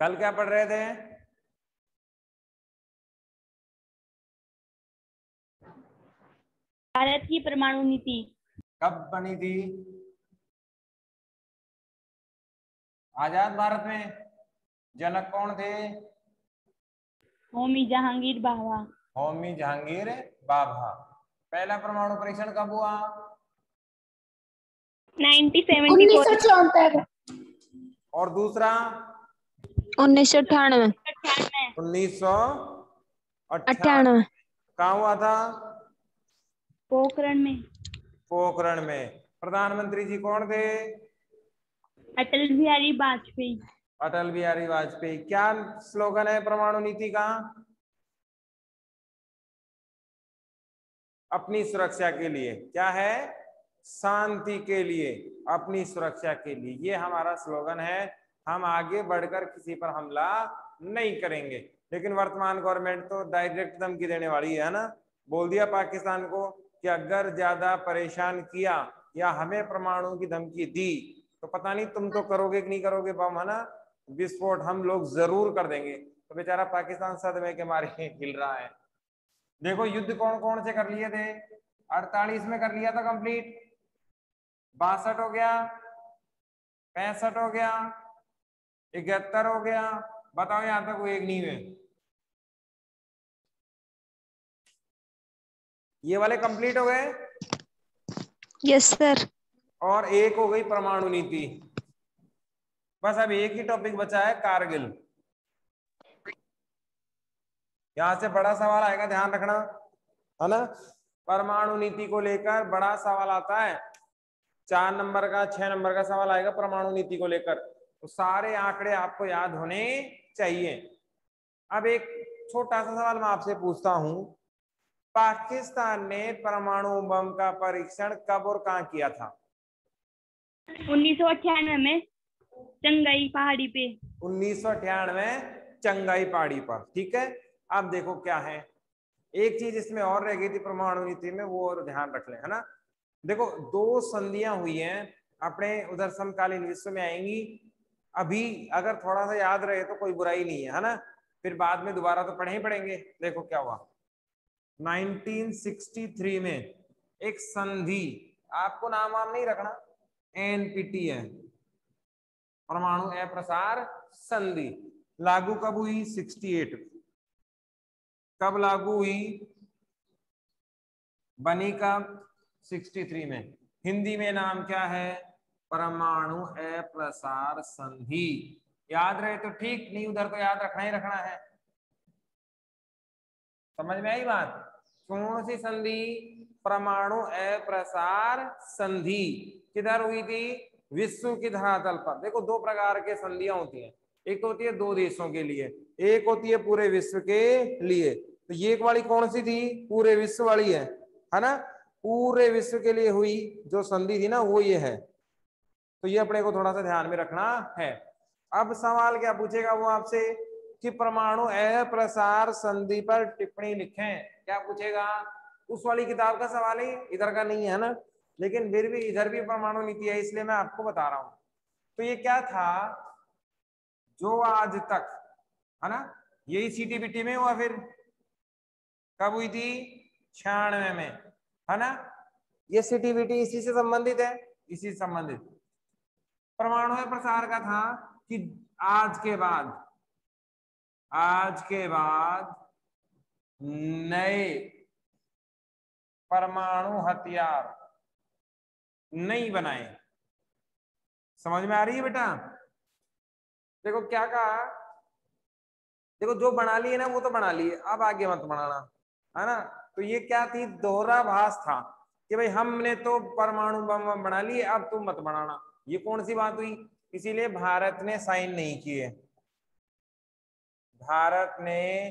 कल क्या पढ़ रहे थे? भारत की परमाणु नीति कब बनी थी? आजाद भारत में। जनक कौन थे? होमी जहांगीर भाभा। होमी जहांगीर भाभा। पहला परमाणु परीक्षण कब हुआ? 1974। 1974। और दूसरा? 1998। 1998 कहाँ हुआ था? पोखरण में। पोखरण में। प्रधानमंत्री जी कौन थे? अटल बिहारी वाजपेयी। अटल बिहारी वाजपेयी। क्या स्लोगन है परमाणु नीति का? अपनी सुरक्षा के लिए। क्या है? शांति के लिए, अपनी सुरक्षा के लिए। ये हमारा स्लोगन है। हम आगे बढ़कर किसी पर हमला नहीं करेंगे। लेकिन वर्तमान गवर्नमेंट तो डायरेक्ट धमकी देने वाली है ना। बोल दिया पाकिस्तान को कि अगर ज्यादा परेशान किया या हमें परमाणु की धमकी दी तो पता नहीं तुम तो करोगे कि नहीं करोगे बम, है ना, विस्फोट हम लोग जरूर कर देंगे। तो बेचारा पाकिस्तान सदमे के मारे हिल रहा है। देखो युद्ध कौन कौन से कर लिए थे। 48 में कर लिया था कंप्लीट, 62 हो गया, 65 हो गया, 71 हो गया। बताओ यहां तक कोई एक नहीं हुए। ये वाले कंप्लीट हो गए। Yes sir. और एक हो गई परमाणु नीति। बस अब एक ही टॉपिक बचा है, कारगिल। यहां से बड़ा सवाल आएगा, ध्यान रखना, है ना। परमाणु नीति को लेकर बड़ा सवाल आता है। 4 नंबर का, 6 नंबर का सवाल आएगा परमाणु नीति को लेकर। तो सारे आंकड़े आपको याद होने चाहिए। अब एक छोटा सा सवाल मैं आपसे पूछता हूं, पाकिस्तान ने परमाणु बम का परीक्षण कब और कहां किया था? 1998 में चंगाई पहाड़ी पे। 1998 चंगाई पहाड़ी पर। ठीक है। अब देखो क्या है, एक चीज इसमें और रह गई थी परमाणु नीति में, वो और ध्यान रख ले, है ना। देखो 2 संधियां हुई हैं अपने उधर, समकालीन विश्व में आएंगी। अभी अगर थोड़ा सा याद रहे तो कोई बुराई नहीं है ना। फिर बाद में दोबारा तो पढ़े ही पढ़ेंगे। देखो क्या हुआ 1963 में एक संधि, आपको नाम वाम नहीं रखना, एनपीटी है, परमाणु अप्रसार संधि। लागू कब हुई? 68। कब लागू हुई? बनी कब? 63 में। हिंदी में नाम क्या है? परमाणु अप्रसार संधि। याद रहे तो ठीक, नहीं उधर तो याद रखना ही रखना है। समझ में आई बात? कौन सी संधि? परमाणु अप्रसार संधि। किधर हुई थी? विश्व की धरातल पर। देखो 2 प्रकार के संधियां होती हैं, एक तो होती है 2 देशों के लिए, एक होती है पूरे विश्व के लिए। तो ये एक वाली कौन सी थी? पूरे विश्व वाली है ना। पूरे विश्व के लिए हुई जो संधि थी ना, वो ये है। तो ये अपने को थोड़ा सा ध्यान में रखना है। अब सवाल क्या पूछेगा वो आपसे कि परमाणु अप्रसार संधि पर टिप्पणी लिखें। क्या पूछेगा? उस वाली किताब का सवाल ही, इधर का नहीं है ना। लेकिन फिर भी इधर भी परमाणु नीति है, इसलिए मैं आपको बता रहा हूं। तो ये क्या था जो आज तक, है ना, यही सीटीबीटी में हुआ। फिर कब हुई थी? 96 में, है ना। ये सीटीबीटी इसी से संबंधित है, इसी से संबंधित। परमाणु प्रसार का था कि आज के बाद नए परमाणु हथियार नहीं बनाए। समझ में आ रही है बेटा? देखो क्या कहा, देखो जो बना लिए ना वो तो बना लिए, अब आगे मत बनाना, है ना। तो ये क्या थी? दोहराभास था कि भाई हमने तो परमाणु बम बना लिए, अब तुम मत बनाना। ये कौन सी बात हुई? इसीलिए भारत ने साइन नहीं किए, भारत ने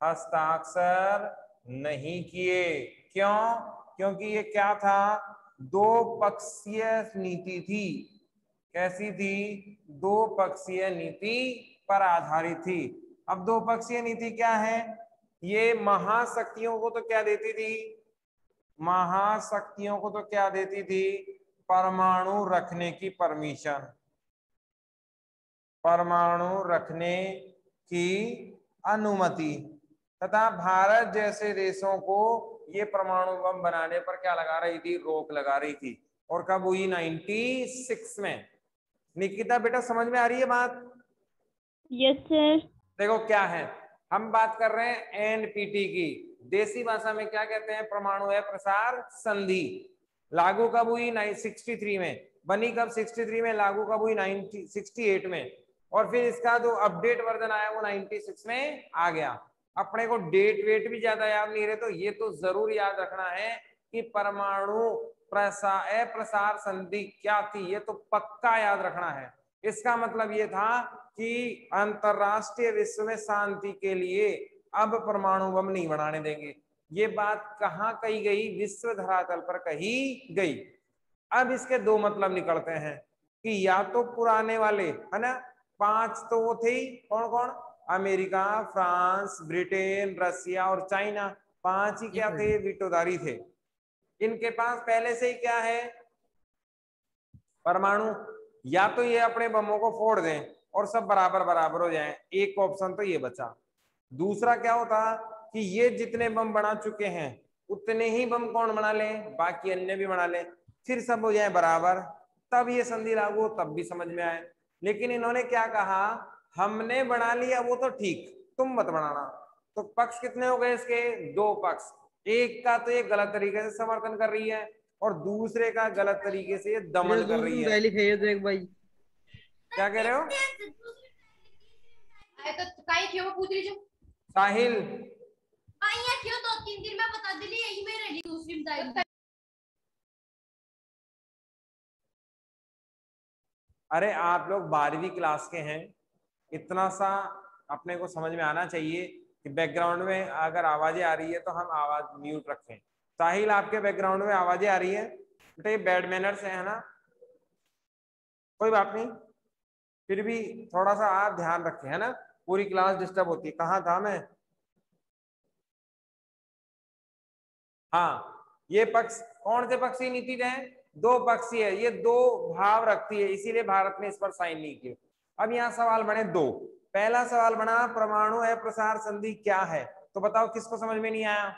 हस्ताक्षर नहीं किए। क्यों? क्योंकि ये क्या था? 2 पक्षीय नीति थी। कैसी थी? 2 पक्षीय नीति पर आधारित थी। अब 2 पक्षीय नीति क्या है? ये महाशक्तियों को तो क्या देती थी? महाशक्तियों को तो क्या देती थी? परमाणु रखने की परमिशन। परमाणु रखने की अनुमति, तथा भारत जैसे देशों को ये परमाणु बम बनाने पर क्या लगा रही थी, रोक लगा रही थी। और कब हुई, 96 में। निकिता बेटा समझ में आ रही है बात? Yes sir. देखो क्या है, हम बात कर रहे हैं एनपीटी की, देसी भाषा में क्या कहते हैं, परमाणु प्रसार संधि। लागू कब हुई, 63 में। बनी कब, 63 में। लागू कब हुई, 68 में। और फिर इसका जो अपडेट वर्जन आया वो 96 में आ गया। अपने को डेट वेट भी ज्यादा याद नहीं रहे, तो ये तो जरूर याद रखना है कि परमाणु प्रसार संधि क्या थी, ये तो पक्का याद रखना है। इसका मतलब ये था कि अंतरराष्ट्रीय विश्व में शांति के लिए अब परमाणु बम नहीं बनाने देंगे। ये बात कहाँ कही गई, विश्व धरातल पर कही गई। अब इसके दो मतलब निकलते हैं कि या तो पुराने वाले है ना, 5 तो वो थे ही, कौन कौन, अमेरिका, फ्रांस, ब्रिटेन, रसिया और चाइना, 5 ही क्या थे, वीटोधारी थे। इनके पास पहले से ही क्या है, परमाणु। या तो ये अपने बमों को फोड़ दें और सब बराबर बराबर हो जाएं, एक ऑप्शन तो ये बचा। दूसरा क्या होता कि ये जितने बम बना चुके हैं उतने ही बम कौन बना ले, बाकी अन्य भी बना ले, फिर सब हो जाए बराबर, तब ये संधि लागू हो, तब भी समझ में आए। लेकिन इन्होंने क्या कहा, हमने बना लिया वो तो ठीक, तुम मत बनाना। तो पक्ष कितने हो गए इसके, 2 पक्ष। एक का तो ये गलत तरीके से समर्थन कर रही है और दूसरे का गलत तरीके से ये दमन कर रही है। देख भाई क्या कह रहे हो तो काय क्यों पूछ रही जो साहिल? आइया क्यों 2-3 दिन में बता दिली, यही में रेडी दूसरी बताई। अरे आप लोग 12वीं क्लास के हैं, इतना सा अपने को समझ में आना चाहिए कि बैकग्राउंड में अगर आवाजें आ रही है तो हम आवाज म्यूट रखें। साहिल आपके बैकग्राउंड में आवाजें आ रही है बेटा, ये बैड मैनर्स है ना, कोई बात नहीं, फिर भी थोड़ा सा आप ध्यान रखें, है ना, पूरी क्लास डिस्टर्ब होती है। कहाँ था मैं, हाँ, ये पक्ष कौन से पक्षी नीति है, 2 पक्षी है, ये 2 भाव रखती है, इसीलिए भारत ने इस पर साइन नहीं किया। अब यहाँ सवाल बने 2। पहला सवाल बना परमाणु प्रसार संधि क्या है, तो बताओ किसको समझ में नहीं आया।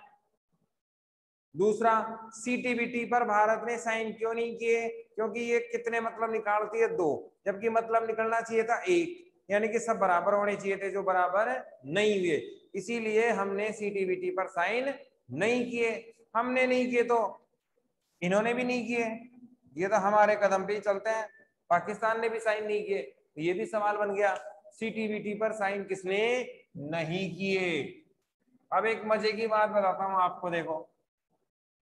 दूसरा, सीटीबीटी पर भारत ने साइन क्यों नहीं किए, क्योंकि ये कितने मतलब निकालती है, 2, जबकि मतलब निकलना चाहिए था 1, यानी कि सब बराबर होने चाहिए थे जो बराबर नहीं हुए, इसीलिए हमने सीटीबीटी पर साइन नहीं किए। हमने नहीं किए तो इन्होंने भी नहीं किए, ये तो हमारे कदम पे ही चलते हैं। पाकिस्तान ने भी साइन नहीं किए, तो ये भी सवाल बन गया, सीटीबीटी पर साइन किसने नहीं किए। अब एक मजे की बात बताता हूं आपको, देखो,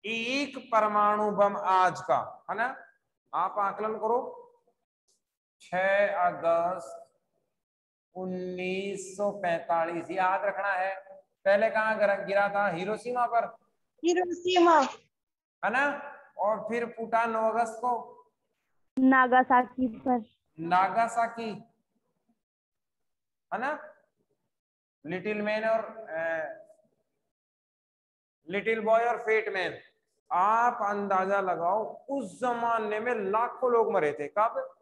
एक परमाणु बम आज का, है ना, आप आकलन करो, 6 अगस्त 1945, याद रखना है। पहले कहाँ गिरा था, हिरोशिमा पर, हिरोशिमा, है ना, और फिर फूटा 9 अगस्त को नागासाकी पर। नागासाकी, है ना, लिटिल मैन और लिटिल बॉय और फेट मैन। आप अंदाजा लगाओ उस जमाने में लाखों लोग मरे थे, कब,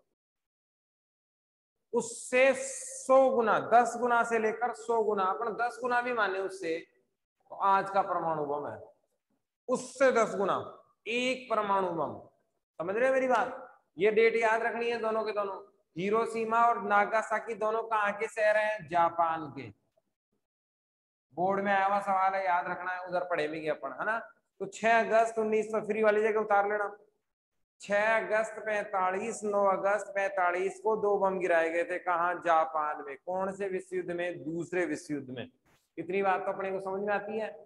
उससे 100 गुना, 10 गुना से लेकर 100 गुना, अपन 10 गुना भी माने उससे, तो आज का परमाणु बम है उससे 10 गुना, एक परमाणु बम। समझ रहे हो मेरी बात, ये डेट याद रखनी है दोनों के दोनों। हिरोशिमा और नागासाकी दोनों कहाँ के शहर हैं, जापान के। बोर्ड में आया हुआ सवाल है, याद रखना है, उधर पढ़े भी अपन, है ना। तो 6 अगस्त 1900 फ्री वाली जगह उतार लेना, 6 अगस्त 45, 9 अगस्त 45 को 2 बम गिराए गए थे, कहाँ, जापान में। कौन से विश्व युद्ध में, दूसरे विश्व युद्ध में। इतनी बात तो अपने को समझ में आती है।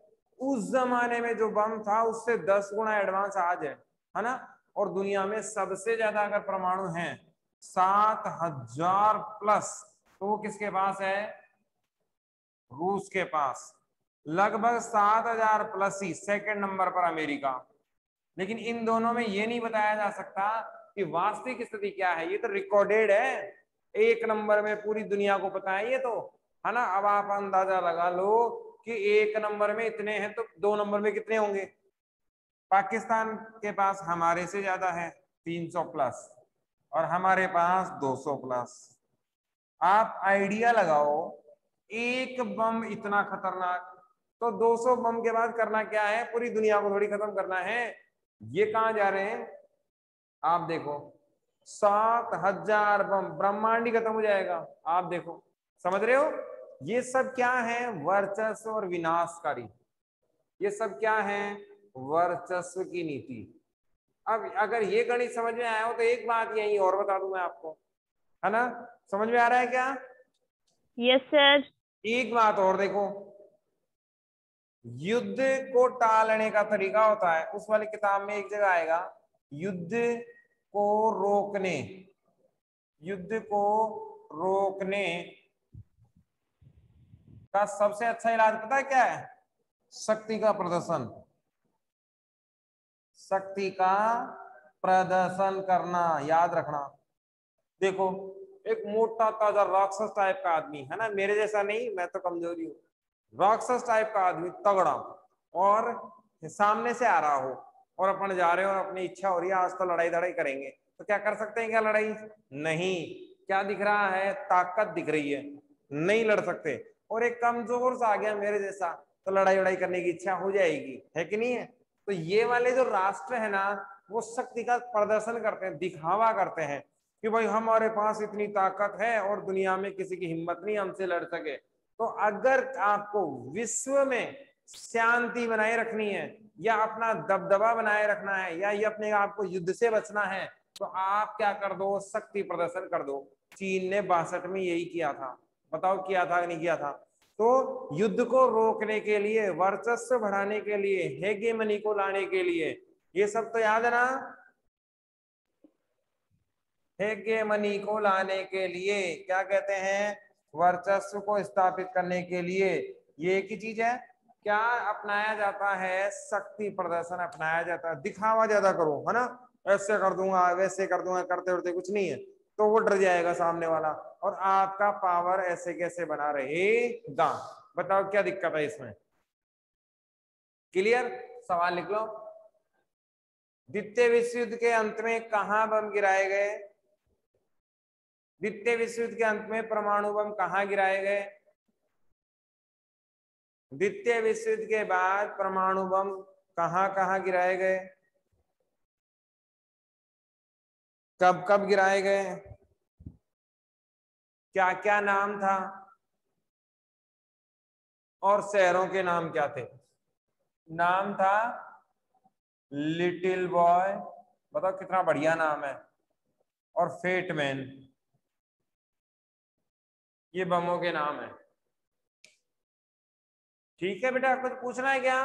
उस जमाने में जो बम था उससे 10 गुना एडवांस आज है ना। और दुनिया में सबसे ज्यादा अगर परमाणु हैं 7000 प्लस, तो वो किसके पास है, रूस के पास। लगभग 7000 प्लस ही सेकंड नंबर पर अमेरिका। लेकिन इन दोनों में ये नहीं बताया जा सकता कि वास्तविक स्थिति क्या है, ये तो रिकॉर्डेड है, 1 नंबर में पूरी दुनिया को पता है ये तो, है ना। अब आप अंदाजा लगा लो कि 1 नंबर में इतने हैं तो 2 नंबर में कितने होंगे। पाकिस्तान के पास हमारे से ज्यादा है 300 प्लस, और हमारे पास 200 प्लस। आप आइडिया लगाओ, एक बम इतना खतरनाक, तो 200 बम के बाद करना क्या है, पूरी दुनिया को थोड़ी खत्म करना है। ये कहां जा रहे हैं आप देखो, 7,000 बम, ब्रह्मांड ही खत्म हो जाएगा। आप देखो, समझ रहे हो, ये सब क्या है, वर्चस्व और विनाशकारी। ये सब क्या है, वर्चस्व की नीति। अब अगर ये गणित समझ में आया हो तो एक बात यही और बता दूं मैं आपको, है ना, समझ में आ रहा है क्या? Yes sir. एक बात और देखो, युद्ध को टालने का तरीका होता है, उस वाली किताब में एक जगह आएगा, युद्ध को रोकने, युद्ध को रोकने का सबसे अच्छा इलाज पता है क्या है? शक्ति का प्रदर्शन, शक्ति का प्रदर्शन करना, याद रखना। देखो, एक मोटा ताजा राक्षस टाइप का आदमी है ना, मेरे जैसा नहीं, मैं तो कमजोरी हूँ, राक्षस टाइप का आदमी तगड़ा, और सामने से आ रहा हो और अपन जा रहे हो और अपनी इच्छा हो रही है आज तो लड़ाई लड़ाई करेंगे, तो क्या कर सकते हैं क्या लड़ाई? नहीं। क्या दिख रहा है? ताकत दिख रही है, नहीं लड़ सकते। और एक कमजोर सा आ गया मेरे जैसा, तो लड़ाई लड़ाई करने की इच्छा हो जाएगी, है कि नहीं है? तो ये वाले जो राष्ट्र है ना, वो शक्ति का प्रदर्शन करते हैं, दिखावा करते हैं कि भाई हमारे पास इतनी ताकत है और दुनिया में किसी की हिम्मत नहीं हमसे लड़ सके। तो अगर आपको विश्व में शांति बनाए रखनी है, या अपना दबदबा बनाए रखना है, या ये अपने आप को युद्ध से बचना है, तो आप क्या कर दो, शक्ति प्रदर्शन कर दो। चीन ने 62 में यही किया था, बताओ किया था कि नहीं किया था? तो युद्ध को रोकने के लिए, वर्चस्व बढ़ाने के लिए, हेगेमनी को लाने के लिए, ये सब तो याद है ना, हेगेमनी को लाने के लिए, क्या कहते हैं, वर्चस्व को स्थापित करने के लिए, ये एक ही चीज है, क्या अपनाया जाता है? शक्ति प्रदर्शन अपनाया जाता है, दिखावा ज्यादा करो, है ना, ऐसे कर दूंगा वैसे कर दूंगा, करते उड़ते कुछ नहीं है, तो वो डर जाएगा सामने वाला, और आपका पावर ऐसे कैसे बना रहेगा। बताओ क्या दिक्कत है इसमें? क्लियर? सवाल लिख लो। द्वितीय विश्व युद्ध के अंत में कहां बम गिराए गए? द्वितीय विश्व युद्ध के अंत में परमाणु बम कहां गिराए गए? द्वितीय विश्व युद्ध के बाद परमाणु बम कहां कहां गिराए गए? कब कब गिराए गए? क्या क्या नाम था? और शहरों के नाम क्या थे? नाम था लिटिल बॉय, बताओ कितना बढ़िया नाम है, और फेटमैन, ये बमों के नाम है। ठीक है बेटा, कुछ पूछना है क्या?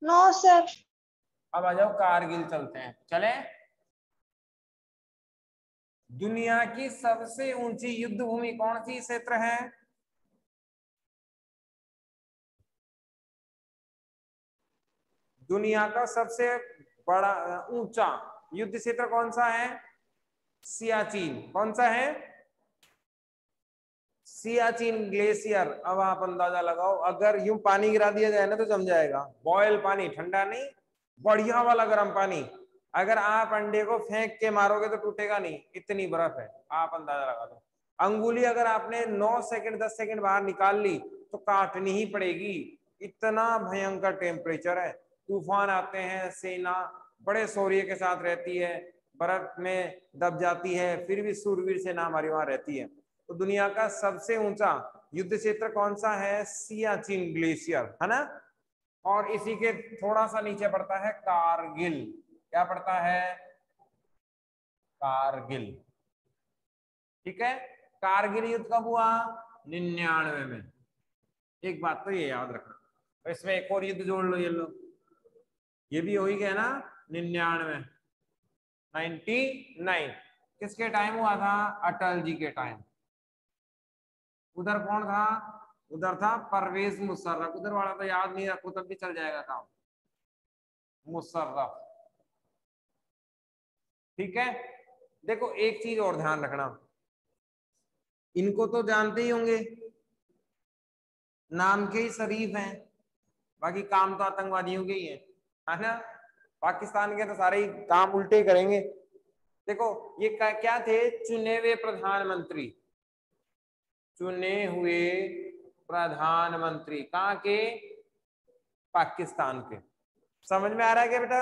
No sir. अब आ जाओ, कारगिल चलते हैं, चले। दुनिया की सबसे ऊंची युद्ध भूमि कौन सी क्षेत्र है? दुनिया का सबसे बड़ा ऊंचा युद्ध क्षेत्र कौन सा है? सियाचिन। कौन सा है? सियाचिन ग्लेशियर। अब आप अंदाजा लगाओ, अगर यूं पानी गिरा दिया जाए ना तो जम जाएगा, बॉयल पानी, ठंडा नहीं, बढ़िया वाला गर्म पानी, अगर आप अंडे को फेंक के मारोगे तो टूटेगा नहीं, इतनी बर्फ है, आप अंदाजा लगा दो। अंगुली अगर आपने 9 सेकंड 10 सेकंड बाहर निकाल ली तो काटनी ही पड़ेगी, इतना भयंकर टेम्परेचर है। तूफान आते हैं, सेना बड़े शौर्य के साथ रहती है, बर्फ में दब जाती है, फिर भी सूरवीर सेना हमारी वहां रहती है। तो दुनिया का सबसे ऊंचा युद्ध क्षेत्र कौन सा है? सियाचिन ग्लेशियर, है ना। और इसी के थोड़ा सा नीचे पड़ता है कारगिल। क्या पड़ता है? कारगिल। ठीक है। कारगिल युद्ध कब हुआ? 99 में। एक बात तो ये याद रखना, तो इसमें एक और युद्ध जोड़ लो, ये लो, ये भी हो ही गया ना, 99, 99 किसके टाइम हुआ था? अटल जी के टाइम। उधर कौन था? उधर था परवेज मुशर्रफ। उधर वाला तो याद नहीं रखो तब भी चल जाएगा काम, मुशर्रफ। ठीक है। देखो एक चीज और ध्यान रखना, इनको तो जानते ही होंगे, नाम के ही शरीफ हैं, बाकी काम तो आतंकवादियों के ही है ना। पाकिस्तान के तो सारे ही काम उल्टे ही करेंगे। देखो ये क्या थे, चुने हुए प्रधानमंत्री, चुने हुए प्रधानमंत्री कहाँ के, पाकिस्तान के। समझ में आ रहा है क्या बेटा?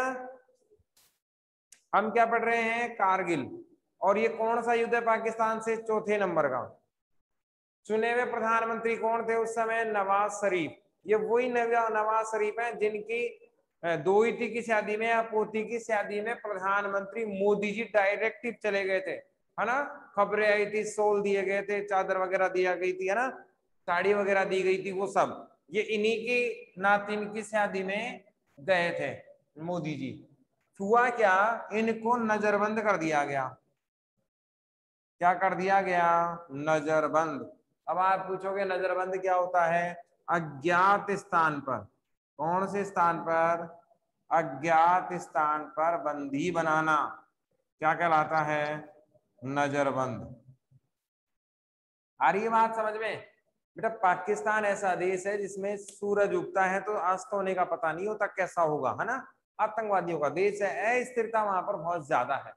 हम क्या पढ़ रहे हैं, कारगिल। और ये कौन सा युद्ध है पाकिस्तान से, चौथे नंबर का। चुने हुए प्रधानमंत्री कौन थे उस समय, नवाज शरीफ। ये वही नवाज शरीफ हैं जिनकी दोहिती की शादी में या पोती की शादी में प्रधानमंत्री मोदी जी डायरेक्टिव चले गए थे, है ना। खबरें आई थी, सोल दिए गए थे, चादर वगैरह दिया गई थी, है ना, साड़ी वगैरह दी गई थी, वो सब ये इन्हीं की नातिन की शादी में गए थे मोदी जी। हुआ क्या, इनको नजरबंद कर दिया गया। क्या कर दिया गया, नजरबंद। अब आप पूछोगे नजरबंद क्या होता है, अज्ञात स्थान पर, कौन से स्थान पर, अज्ञात स्थान पर बंदी बनाना, क्या कहलाता है, नजरबंद। आ रही है बात समझ में? बेटा पाकिस्तान ऐसा देश है जिसमें सूरज उगता है तो अस्त होने का पता नहीं होता कैसा होगा, है ना। आतंकवादियों का देश है, अस्थिरता वहां पर बहुत ज्यादा है।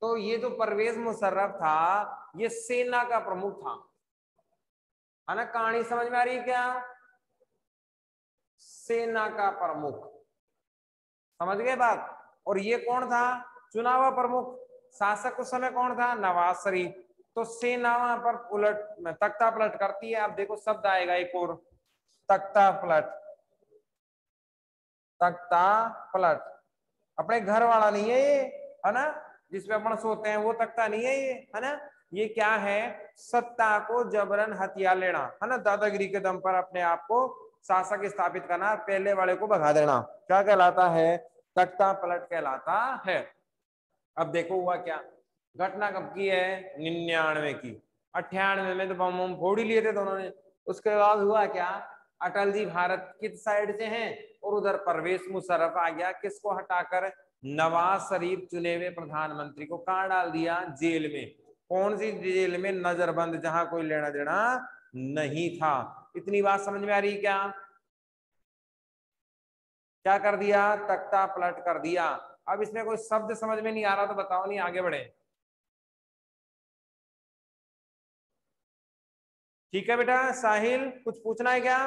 तो ये जो परवेज मुशर्रफ था ये सेना का प्रमुख था, है ना। कहानी समझ में आ रही है क्या, सेना का प्रमुख, समझ गए बात। और ये कौन था, चुना हुआ प्रमुख। शासक उस समय कौन था, नवाज शरीफ। तो सेना वहां पर उलट तख्ता पलट करती है। अब देखो शब्द आएगा एक और, तख्ता पलट, तख्ता पलट। अपने घर वाला नहीं है ये, है ना, जिसपे अपन सोते हैं वो तख्ता नहीं है ये, है ना। ये क्या है, सत्ता को जबरन हथिया लेना, है ना, दादागिरी के दम पर अपने आप को शासक स्थापित करना, पहले वाले को भगा देना, क्या कहलाता है, तख्ता पलट कहलाता है। अब देखो हुआ क्या, घटना कब की है, 99 की। 98 में तो बम बम फोड़ ही लिए थे दोनों ने। उसके बाद हुआ क्या, अटल जी भारत की साइड से हैं और उधर परवेज मुशर्रफ आ गया, किसको हटाकर, नवाज शरीफ चुने हुए प्रधानमंत्री को कहाँ डाल दिया, जेल में। कौन सी जेल में, नजरबंद, जहां कोई लेना देना नहीं था। इतनी बात समझ में आ रही क्या, क्या कर दिया, तख्ता पलट कर दिया। अब इसमें कोई शब्द समझ में नहीं आ रहा तो बताओ, नहीं आगे बढ़े। ठीक है बेटा, साहिल कुछ पूछना है क्या?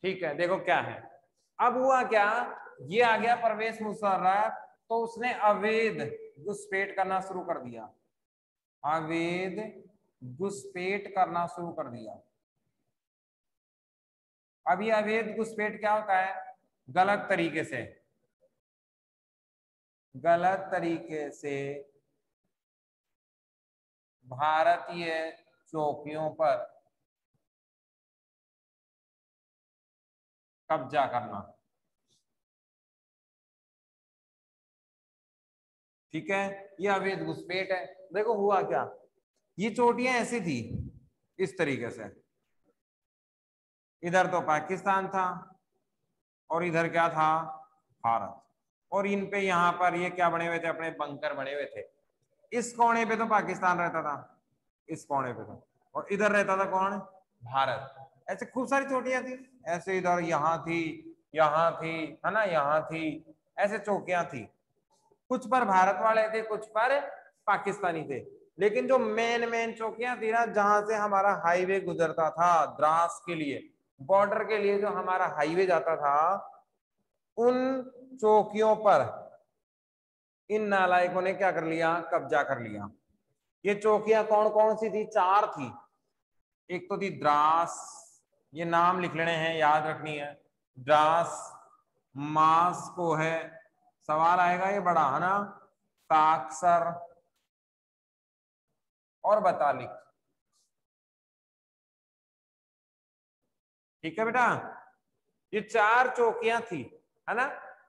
ठीक है, देखो क्या है। अब हुआ क्या, ये आ गया परवेज मुशर्रफ, तो उसने अवैध घुसपैठ करना शुरू कर दिया, अवैध घुसपैठ करना शुरू कर दिया। अब ये अवैध घुसपैठ क्या होता है, गलत तरीके से, गलत तरीके से भारतीय चौकियों पर कब्जा करना। ठीक है, ये अवैध घुसपैठ है। देखो हुआ क्या, ये चोटियां ऐसी थी इस तरीके से, इधर तो पाकिस्तान था और इधर क्या था, भारत। और इन पे यहाँ पर ये क्या बने हुए थे, अपने बंकर बने हुए थे। इस कोने पे तो पाकिस्तान रहता था, इस कोने पे तो, और इधर रहता था कौन, भारत। ऐसे खूब सारी चोटियां थी, ऐसे इधर यहाँ थी, यहाँ थी, है ना, यहाँ थी, ऐसे चौकियां थी। कुछ पर भारत वाले थे, कुछ पर पाकिस्तानी थे। लेकिन जो मेन मेन चौकियां थी ना, जहां से हमारा हाईवे गुजरता था द्रास के लिए, बॉर्डर के लिए जो हमारा हाईवे जाता था, उन चौकियों पर इन नालायकों ने क्या कर लिया, कब्जा कर लिया। ये चौकियां कौन कौन सी थी, चार थी। एक तो थी द्रास, ये नाम लिख लेने हैं, याद रखनी है। द्रास, मास्को है, सवाल आएगा ये बड़ा, है ना, काक्सर और बतालिक। ठीक है बेटा, ये चार चौकियां थी, है ना।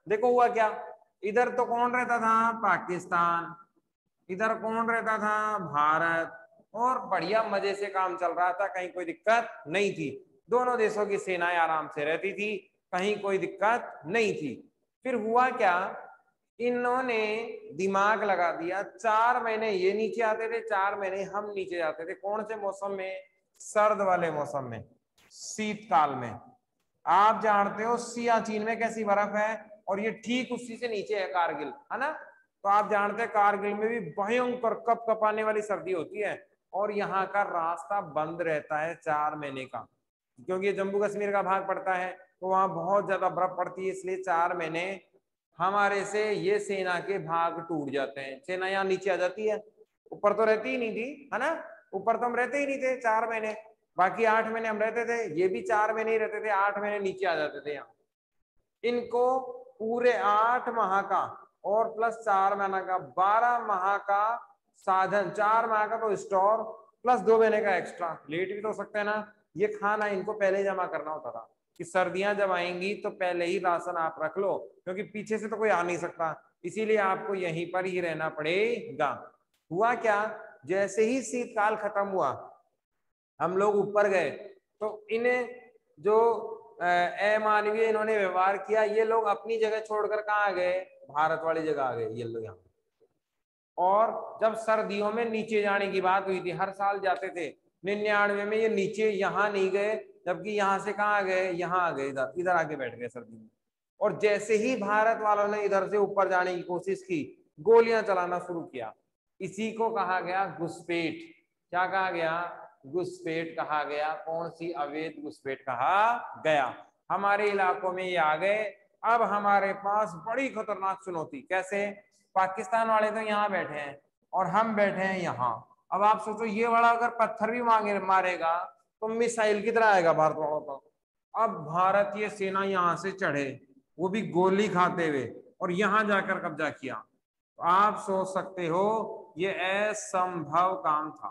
देखो हुआ क्या, इधर तो कौन रहता था, पाकिस्तान, इधर कौन रहता था, भारत। और बढ़िया मजे से काम चल रहा था, कहीं कोई दिक्कत नहीं थी। दोनों देशों की सेनाएं आराम से रहती थी, कहीं कोई दिक्कत नहीं थी। फिर हुआ क्या, इन्होंने दिमाग लगा दिया, 4 महीने ये नीचे आते थे, 4 महीने हम नीचे जाते थे। कौन से मौसम में? सर्द वाले मौसम में, शीतकाल में। आप जानते हो सियाचिन में कैसी बर्फ है, और ये ठीक उसी से नीचे है कारगिल, है ना। तो आप जानते हैं कारगिल में भी भयंकर कप कपाने वाली सर्दी होती है, और यहाँ का रास्ता बंद रहता है 4 महीने का, क्योंकि ये जम्मू कश्मीर का भाग पड़ता है, तो वहां बहुत ज्यादा बर्फ पड़ती है, इसलिए 4 महीने हमारे से ये सेना के भाग टूट जाते हैं। सेना यहाँ नीचे आ जाती है, ऊपर तो रहती ही नहीं थी, है ना। ऊपर तो हम रहते ही नहीं थे 4 महीने, बाकी 8 महीने हम रहते थे, ये भी 4 महीने ही रहते थे, 8 महीने नीचे आ जाते थे यहाँ। इनको पूरे 8 माह का और प्लस 4 महीना का 12 माह का साधन, 4 माह का तो स्टोर प्लस 2 महीने का एक्स्ट्रा। लेट भी तो हो सकते हैं ना, ये खाना इनको पहले जमा करना होता था कि सर्दियां जब आएंगी तो पहले ही राशन आप रख लो, क्योंकि पीछे से तो कोई आ नहीं सकता, इसीलिए आपको यहीं पर ही रहना पड़ेगा। हुआ क्या, जैसे ही शीतकाल खत्म हुआ, हम लोग ऊपर गए, तो इन्हें जो अमानवीय इन्होंने व्यवहार किया, ये लोग अपनी जगह छोड़कर कहाँ गए? भारत वाली जगह आ गए ये लोग यहाँ। और जब सर्दियों में नीचे जाने की बात हुई थी, हर साल जाते थे, 99 में ये नीचे यहाँ नहीं गए, जबकि यहाँ से कहाँ गए? यहाँ आ गए, इधर इधर आके बैठ गए सर्दी में। और जैसे ही भारत वालों ने इधर से ऊपर जाने की कोशिश की, गोलियां चलाना शुरू किया। इसी को कहा गया घुसपैठ। क्या कहा गया? घुसपैठ कहा गया। कौन सी? अवैध घुसपैठ कहा गया। हमारे इलाकों में ये आ गए। अब हमारे पास बड़ी खतरनाक चुनौती। कैसे? पाकिस्तान वाले तो यहाँ बैठे हैं और हम बैठे हैं यहाँ। अब आप सोचो, ये वाला अगर पत्थर भी मारेगा तो मिसाइल की तरह आएगा भारत वालों पर। अब भारतीय सेना यहाँ से चढ़े, वो भी गोली खाते हुए, और यहाँ जाकर कब्जा किया। तो आप सोच सकते हो ये असंभव काम था।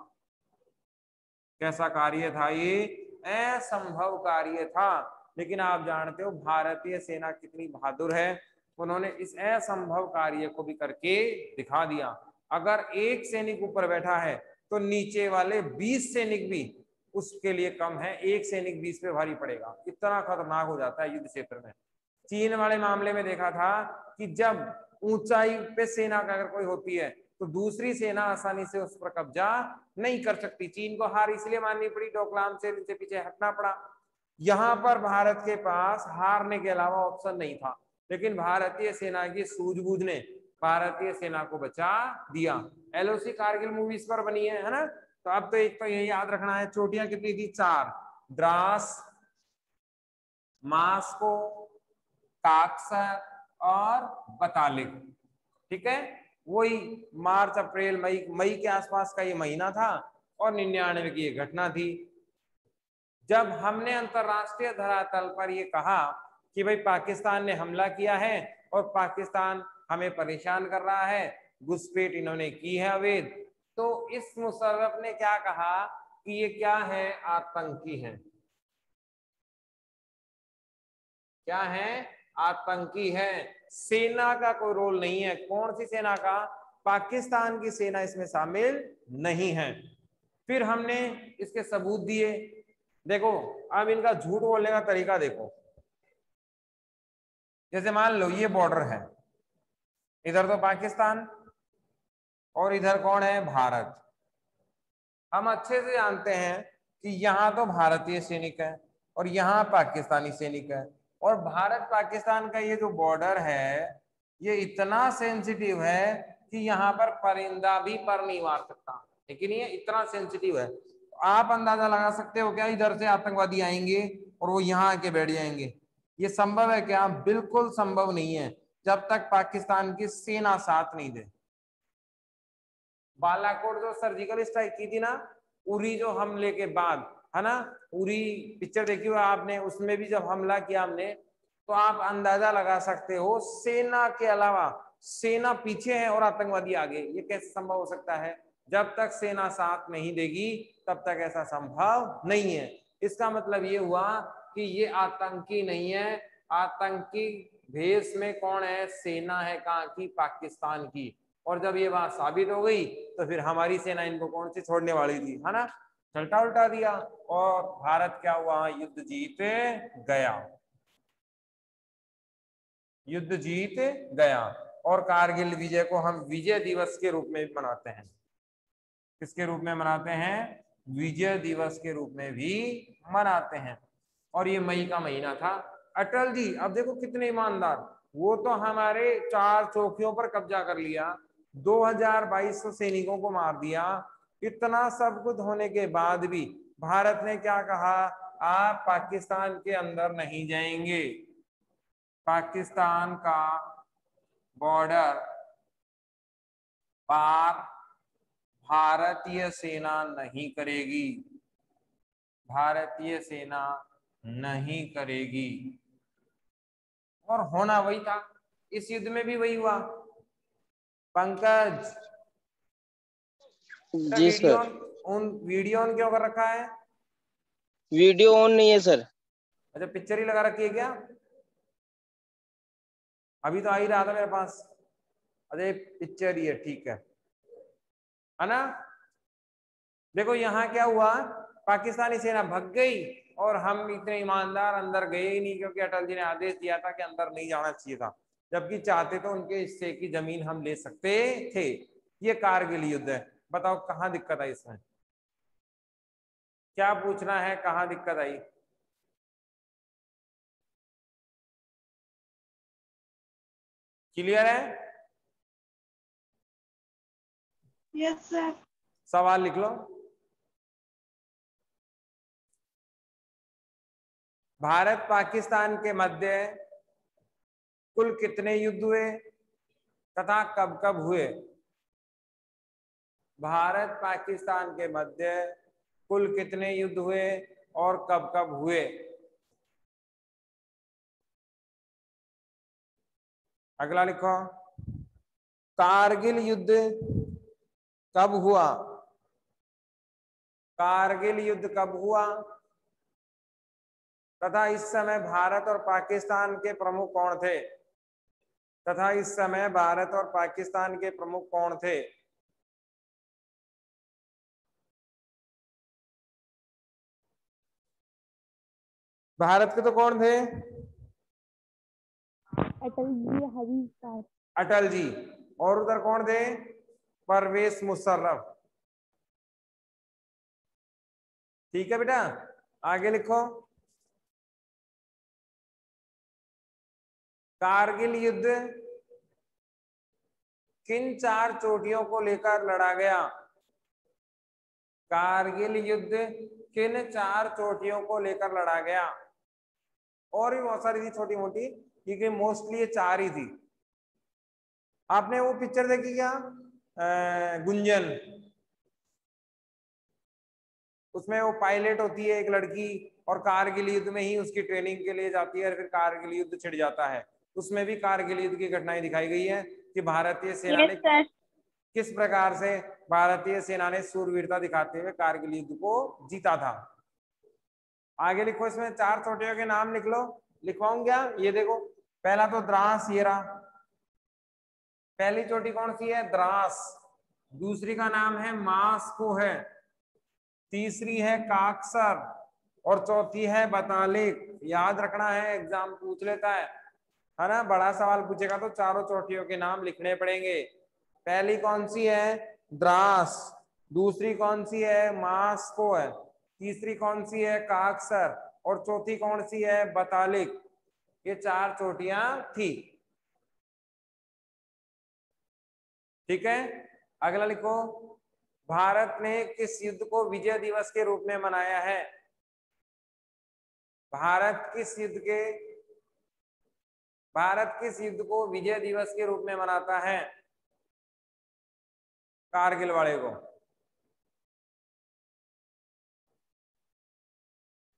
कैसा कार्य था ये? असंभव कार्य था। लेकिन आप जानते हो भारतीय सेना कितनी बहादुर है, उन्होंने इस असंभव कार्य को भी करके दिखा दिया। अगर एक सैनिक ऊपर बैठा है तो नीचे वाले 20 सैनिक भी उसके लिए कम है, एक सैनिक 20 पे भारी पड़ेगा। इतना खतरनाक हो जाता है युद्ध क्षेत्र में। चीन वाले मामले में देखा था कि जब ऊंचाई पे सेना का अगर कोई होती है तो दूसरी सेना आसानी से उस पर कब्जा नहीं कर सकती। चीन को हार इसलिए माननी पड़ी, डोकलाम से इनसे पीछे हटना पड़ा। यहाँ पर भारत के पास हारने के अलावा ऑप्शन नहीं था, लेकिन भारतीय सेना की सूझबूझ ने भारतीय सेना को बचा दिया। एलओसी कारगिल मूवी इस पर बनी है ना। तो अब तो एक तो ये याद रखना है, चोटियां कितनी थी? 4, द्रास, मास्को, काक्सर और बतालिक। ठीक है, वही मार्च अप्रैल मई के आसपास का ये महीना था, और 99 की ये घटना थी जब हमने अंतरराष्ट्रीय धरातल पर ये कहा कि भाई पाकिस्तान ने हमला किया है और पाकिस्तान हमें परेशान कर रहा है, घुसपैठ इन्होंने की है अवैध। तो इस मुशर्रफ ने क्या कहा कि ये क्या है? आतंकी है। क्या है? आतंकी है। सेना का कोई रोल नहीं है। कौन सी सेना का? पाकिस्तान की सेना इसमें शामिल नहीं है। फिर हमने इसके सबूत दिए। देखो, अब इनका झूठ बोलने का तरीका देखो। जैसे मान लो ये बॉर्डर है, इधर तो पाकिस्तान और इधर कौन है? भारत। हम अच्छे से जानते हैं कि यहाँ तो भारतीय सैनिक है और यहाँ पाकिस्तानी सैनिक है, और भारत पाकिस्तान का ये जो बॉर्डर है ये इतना सेंसिटिव है कि यहाँ पर परिंदा भी पर नहीं मार सकता, लेकिन ये इतना सेंसिटिव है। आप अंदाजा लगा सकते हो क्या इधर से आतंकवादी आएंगे और वो यहाँ आके बैठ जाएंगे? ये संभव है क्या? बिल्कुल संभव नहीं है, जब तक पाकिस्तान की सेना साथ नहीं दे। बालाकोट जो सर्जिकल स्ट्राइक की थी ना, उरी जो हमले के बाद, है ना, उरी पिक्चर देखी हुआ आपने, उसमें भी जब हमला किया हमने, तो आप अंदाजा लगा सकते हो सेना के अलावा सेना पीछे है और आतंकवादी आगे। ये कैसे संभव हो सकता है? जब तक सेना साथ नहीं देगी तब तक ऐसा संभव नहीं है। इसका मतलब ये हुआ कि ये आतंकी नहीं है। आतंकी भेष में कौन है? सेना है। कहाँ की? पाकिस्तान की। और जब ये बात साबित हो गई तो फिर हमारी सेना इनको कौन सी छोड़ने वाली थी, है ना। चलता उल्टा दिया और भारत क्या हुआ? युद्ध जीत गया। युद्ध जीत गया। और कारगिल विजय को हम विजय दिवस के रूप में भी मनाते हैं। किसके रूप में मनाते हैं? विजय दिवस के रूप में भी मनाते हैं। और ये मई का महीना था। अटल जी अब देखो कितने ईमानदार, वो तो हमारे 4 चौकियों पर कब्जा कर लिया, 2200 सैनिकों को मार दिया, इतना सब कुछ होने के बाद भी भारत ने क्या कहा? आप पाकिस्तान के अंदर नहीं जाएंगे, पाकिस्तान का बॉर्डर पार भारतीय सेना नहीं करेगी, भारतीय सेना नहीं करेगी। और होना वही था, इस युद्ध में भी वही हुआ। Pankaj ji video sir. Video on क्यों कर रखा है? वीडियो ऑन नहीं है सर। अच्छा पिक्चर ही लगा रखी है क्या? अभी तो आ ही रहा था मेरे पास। अरे पिक्चर ही है, ठीक है ना? देखो यहाँ क्या हुआ, पाकिस्तानी सेना भग गई और हम इतने ईमानदार अंदर गए ही नहीं, क्योंकि अटल जी ने आदेश दिया था कि अंदर नहीं जाना चाहिए था, जबकि चाहते तो उनके हिस्से की जमीन हम ले सकते थे। ये कारगिल युद्ध है। बताओ कहाँ दिक्कत आई इसमें? क्या पूछना है, कहाँ दिक्कत आई? क्लियर है? Yes sir. सवाल लिख लो। भारत पाकिस्तान के मध्य कुल कितने युद्ध हुए तथा कब कब हुए? भारत पाकिस्तान के मध्य कुल कितने युद्ध हुए और कब कब हुए? अगला लिखो, कारगिल युद्ध कब हुआ? कारगिल युद्ध कब हुआ तथा इस समय भारत और पाकिस्तान के प्रमुख कौन थे? तथा इस समय भारत और पाकिस्तान के प्रमुख कौन थे? भारत के तो कौन थे? अटल जी, हरी अटल जी। और उधर कौन थे? परवेज मुशर्रफ। ठीक है बेटा, आगे लिखो। कारगिल युद्ध किन 4 चोटियों को लेकर लड़ा गया? कारगिल युद्ध किन 4 चोटियों को लेकर लड़ा गया? और भी बहुत सारी थी छोटी मोटी, क्योंकि मोस्टली ये 4 ही थी। आपने वो पिक्चर देखी क्या, गुंजन? उसमें वो पायलट होती है एक लड़की, और कारगिल युद्ध में ही उसकी ट्रेनिंग के लिए जाती है, और फिर कारगिल युद्ध छिड़ जाता है। उसमें भी कारगिल युद्ध की घटनाएं दिखाई गई है कि भारतीय सेना यस ने सर। किस प्रकार से भारतीय सेना ने सूरवीरता दिखाते हुए कारगिल युद्ध को जीता था। आगे लिखो, इसमें 4 चोटियों के नाम लिख लो। लिखवाऊं क्या? ये देखो, पहला तो द्रास, ये रहा पहली चोटी। कौन सी है? द्रास। दूसरी का नाम है मास्को है, तीसरी है काक्सर, और चौथी है बतालिक। याद रखना है, एग्जाम पूछ लेता है ना? बड़ा सवाल पूछेगा तो चारों चोटियों के नाम लिखने पड़ेंगे। पहली कौन सी है? द्रास। दूसरी कौन सी है? मास्को है। तीसरी कौन सी है? काक्सर। और चौथी कौन सी है? बतालिक। ये 4 चोटियां थी। ठीक है, अगला लिखो, भारत ने किस युद्ध को विजय दिवस के रूप में मनाया है? भारत किस युद्ध को विजय दिवस के रूप में मनाता है? कारगिल वाले को।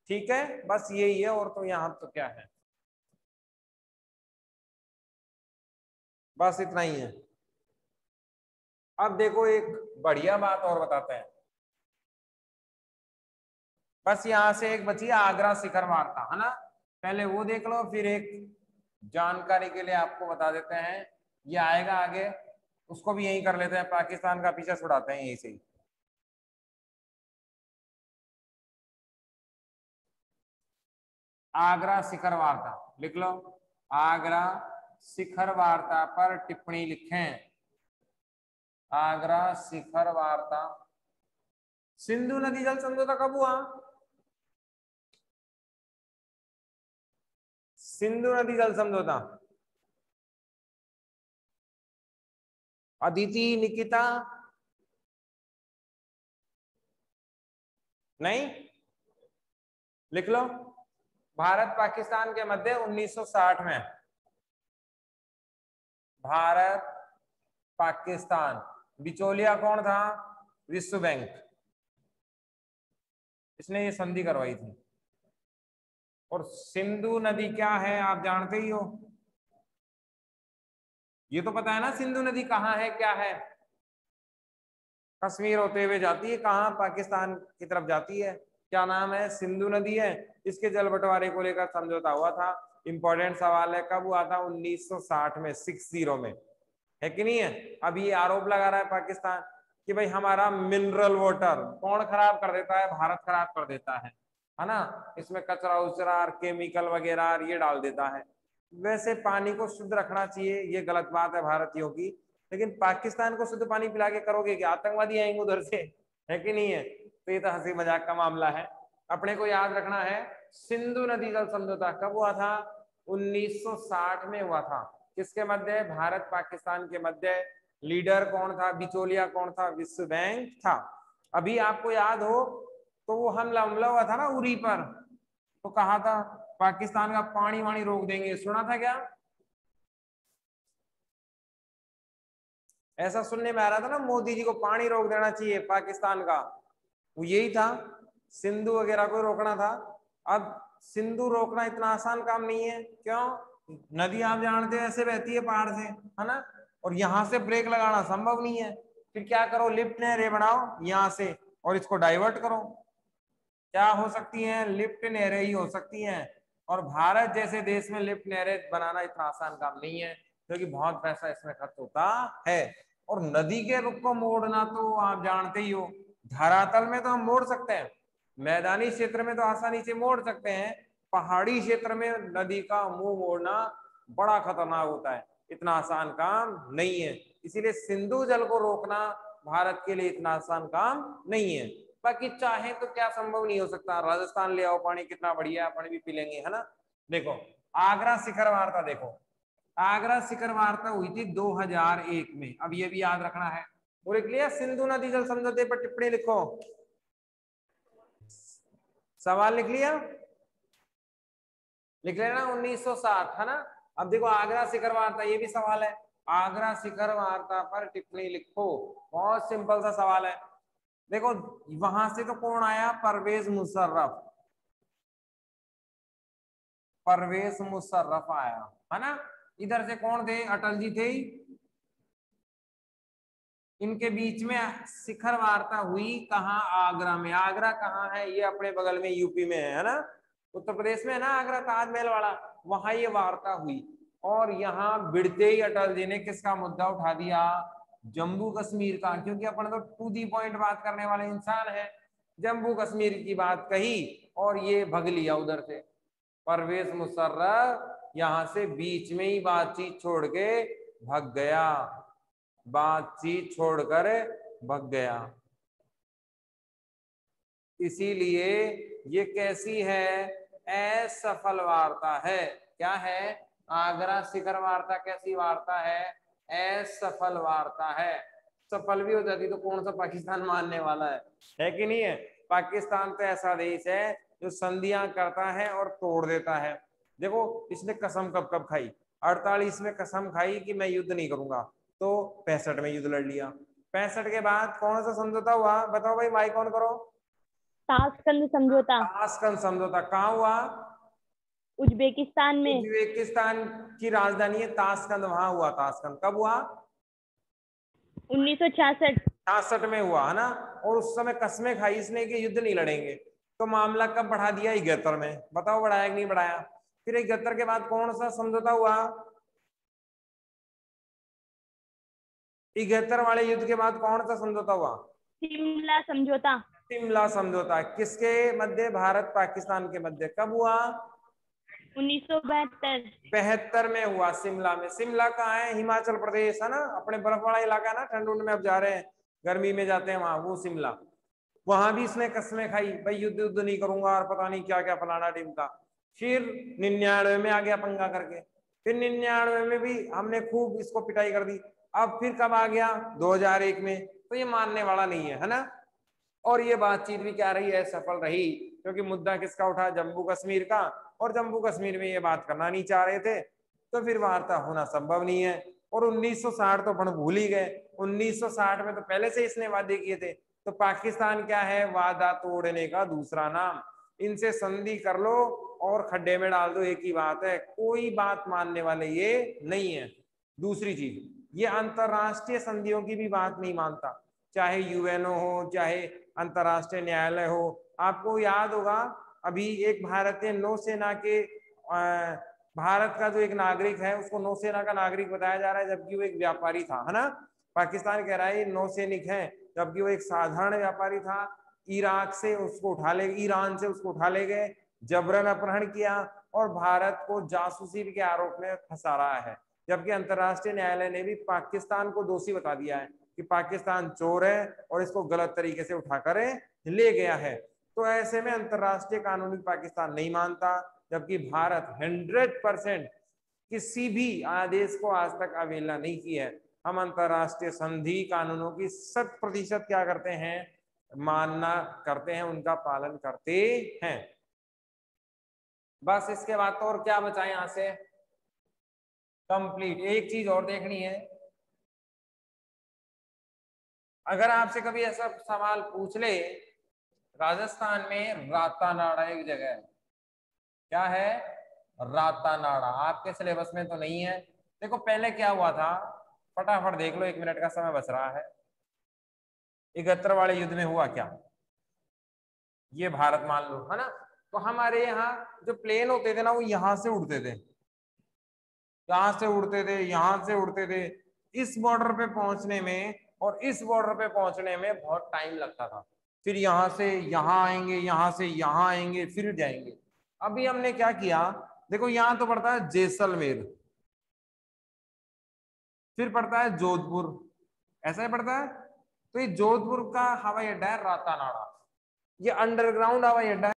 ठीक है, बस यही है, और तो यहां तो क्या है, बस इतना ही है। अब देखो एक बढ़िया बात और बताते हैं। बस यहां से एक बची आगरा शिखर वार्ता, है ना? पहले वो देख लो, फिर एक जानकारी के लिए आपको बता देते हैं, ये आएगा आगे, उसको भी यही कर लेते हैं, पाकिस्तान का पीछा छुड़ाते हैं यहीं से ही। आगरा शिखर वार्ता लिख लो, आगरा शिखर वार्ता पर टिप्पणी लिखें। आगरा शिखर वार्ता। सिंधु नदी जल समझौता कब हुआ? सिंधु नदी जल समझौता। अदिति, निकिता, नहीं? लिख लो। भारत पाकिस्तान के मध्य 1960 में। भारत पाकिस्तान, बिचौलिया कौन था? विश्व बैंक, इसने ये संधि करवाई थी। और सिंधु नदी क्या है आप जानते ही हो, ये तो पता है ना सिंधु नदी कहाँ है, क्या है? कश्मीर होते हुए जाती है, कहाँ? पाकिस्तान की तरफ जाती है। क्या नाम है? सिंधु नदी है। इसके जल बंटवारे को लेकर समझौता हुआ था। इंपॉर्टेंट सवाल है, कब हुआ था? 1960 में, 60 में, है कि नहीं है? अब ये आरोप लगा रहा है पाकिस्तान कि भाई हमारा मिनरल वाटर कौन खराब कर देता है? भारत खराब कर देता है ना? इसमें कचरा उचरा केमिकल वगैरह ये डाल देता है। वैसे पानी को शुद्ध रखना चाहिए, ये गलत बात है भारतीयों की, लेकिन पाकिस्तान को शुद्ध पानी पिला के करोगे कि आतंकवादी आएंगे उधर से, है कि नहीं है? तो ये तो हंसी मजाक का मामला है। अपने को याद रखना है सिंधु नदी जल समझौता कब हुआ था? 1960 में हुआ था। किसके मध्य? भारत पाकिस्तान के मध्य। लीडर कौन था? बिचौलिया कौन था? विश्व बैंक था। अभी आपको याद हो तो वो हमला हुआ था ना उरी पर, तो कहा था पाकिस्तान का पानी वाणी रोक देंगे, सुना था क्या? ऐसा सुनने में आ रहा था ना, मोदी जी को पानी रोक देना चाहिए पाकिस्तान का, वो यही था, सिंधु वगैरह को रोकना था। अब सिंधु रोकना इतना आसान काम नहीं है। क्यों? नदी आप जानते हो ऐसे बहती है पहाड़ से, है ना? और यहाँ से ब्रेक लगाना संभव नहीं है। फिर क्या करो? लिफ्ट नहरें बनाओ यहाँ से और इसको डाइवर्ट करो। क्या हो सकती हैं? लिफ्ट नहरें ही हो सकती हैं। और भारत जैसे देश में लिफ्ट नहरें बनाना इतना आसान काम नहीं है, क्योंकि बहुत पैसा इसमें खर्च होता है। और नदी के रुख को मोड़ना तो आप जानते ही हो, धरातल में तो हम मोड़ सकते हैं, मैदानी क्षेत्र में तो आसानी से मोड़ सकते हैं, पहाड़ी क्षेत्र में नदी का मुंह मोड़ना बड़ा खतरनाक होता है, इतना आसान काम नहीं है। इसीलिए सिंधु जल को रोकना भारत के लिए इतना आसान काम नहीं है। बाकी चाहे तो क्या संभव नहीं हो सकता, राजस्थान ले आओ पानी, कितना बढ़िया पानी भी पी लेंगे, है ना? देखो आगरा शिखर वार्ता, देखो आगरा शिखर वार्ता हुई थी 2001 में, अब ये भी याद रखना है। और लिख लिया सिंधु नदी जल समझौते पर टिप्पणी लिखो, सवाल लिख लिया? लिख लेना 1960, है ना? अब देखो आगरा शिखर वार्ता, ये भी सवाल है, आगरा शिखर वार्ता पर टिप्पणी लिखो, बहुत सिंपल सा सवाल है। देखो वहां से तो कौन आया? परवेज मुशर्रफ, परवेज मुशर्रफ आया, है ना? इधर से कौन थे? अटल जी थे। इनके बीच में शिखर वार्ता हुई, कहाँ? आगरा में। आगरा कहाँ है? ये अपने बगल में यूपी में है ना? उत्तर प्रदेश में है ना आगरा, ताजमहल वाला, वहां ये वार्ता हुई। और यहाँ भिड़ते ही अटल जी ने किसका मुद्दा उठा दिया? जम्मू कश्मीर का, क्योंकि अपन तो टू दी पॉइंट बात करने वाले इंसान है। जम्मू कश्मीर की बात कही और ये भग लिया उधर से। परवेज मुशर्रफ यहाँ से बीच में ही बातचीत छोड़ के भग गया, बातचीत छोड़कर भग गया। इसीलिए ये कैसी है? असफल वार्ता है। क्या है? आगरा शिखर वार्ता कैसी वार्ता है? असफल वार्ता है। सफल भी हो जाती तो कौन सा पाकिस्तान मानने वाला है कि नहीं है? पाकिस्तान तो ऐसा देश है जो संधियां करता है और तोड़ देता है। देखो इसने कसम कब कब खाई? 48 में कसम खाई कि मैं युद्ध नहीं करूंगा, तो 65 में युद्ध लड़ लिया। 65 के बाद कौन सा समझौता हुआ? बताओ भाई, माइक ऑन करो। ताशकंद समझौता। ताशकंद समझौता कहाँ हुआ? उज्बेकिस्तान में। उज्बेकिस्तान की राजधानी है ताशकंद, वहां हुआ ताशकंद। कब हुआ? 1966। 66 में हुआ, है ना? और उस समय कस्में खाई इसने कि युद्ध नहीं लड़ेंगे, तो मामला कब बढ़ा दिया? 71 में। बताओ बढ़ाया कि नहीं बढ़ाया? फिर 71 के बाद कौन सा समझौता हुआ? 71 वाले युद्ध के बाद कौन सा समझौता हुआ? शिमला समझौता। शिमला समझौता। किसके मध्य? भारत पाकिस्तान के मध्य। कब हुआ? 1972। 72 में हुआ शिमला में। शिमला कहाँ है? हिमाचल प्रदेश है ना, अपने बर्फ वाला इलाका है ना, ठंड उंड में अब जा रहे हैं, गर्मी में जाते हैं वहां, वो शिमला। वहां भी इसने कसमें खाई, भाई युद्ध युद्ध नहीं करूंगा और पता नहीं क्या क्या फलाना टिमका। फिर 99 में आ गया पंगा करके, फिर 99 में भी हमने खूब इसको पिटाई कर दी। अब फिर कब आ गया? 2001 में। तो ये मानने वाला नहीं है ना। और ये बातचीत भी क्या रही है? सफल रही, क्योंकि मुद्दा किसका उठा? जम्मू कश्मीर का। और जम्मू कश्मीर में ये बात करना नहीं चाह रहे थे, तो फिर वार्ता होना संभव नहीं है। और 1960 तो अपन भूल ही गए। 1960 में तो पहले से इसने वादे किए थे। तो पाकिस्तान क्या है? वादा तोड़ने का दूसरा नाम। इनसे संधि कर लो और खड्डे में डाल दो, एक ही बात है, कोई बात मानने वाले ये नहीं है। दूसरी चीज, ये अंतरराष्ट्रीय संधियों की भी बात नहीं मानता, चाहे यूएनओ हो, चाहे अंतरराष्ट्रीय न्यायालय हो। आपको याद होगा अभी एक भारतीय नौसेना के भारत का जो एक नागरिक है उसको नौसेना का नागरिक बताया जा रहा है, जबकि वो एक व्यापारी था, है ना। पाकिस्तान कह रहा है नौसैनिक है, जबकि वो एक साधारण व्यापारी था। इराक से उसको उठा ले, ईरान से उसको उठा ले गए, जबरन अपहरण किया और भारत को जासूसी के आरोप में फंसा रहा है। जबकि अंतरराष्ट्रीय न्यायालय ने भी पाकिस्तान को दोषी बता दिया है कि पाकिस्तान चोर है और इसको गलत तरीके से उठाकर ले गया है। तो ऐसे में अंतरराष्ट्रीय कानून पाकिस्तान नहीं मानता, जबकि भारत 100% किसी भी आदेश को आज तक अवहेलना नहीं की है। हम अंतरराष्ट्रीय संधि कानूनों की 100% क्या करते हैं? मानना करते हैं, उनका पालन करते हैं। बस इसके बाद तो और क्या बचा यहां से? कंप्लीट। एक चीज और देखनी है, अगर आपसे कभी ऐसा सवाल पूछ ले, राजस्थान में रातानाड़ा एक जगह है, क्या है? रातानाड़ा। आपके सिलेबस में तो नहीं है। देखो पहले क्या हुआ था, फटाफट देख लो, 1 मिनट का समय बच रहा है। 71 वाले युद्ध में हुआ क्या? ये भारत मान लो, है ना। तो हमारे यहाँ जो प्लेन होते थे ना, वो यहां से उड़ते थे, यहां से उड़ते थे, यहां से उड़ते थे। इस बॉर्डर पे पहुंचने में और इस बॉर्डर पे पहुंचने में बहुत टाइम लगता था। फिर यहां से यहां आएंगे, यहां से यहां आएंगे, फिर जाएंगे। अभी हमने क्या किया, देखो यहां तो पड़ता है जैसलमेर, फिर पड़ता है जोधपुर, ऐसा ही पड़ता है। तो ये जोधपुर का हवाई अड्डा है रातानाड़ा, ये अंडरग्राउंड हवाई अड्डा है।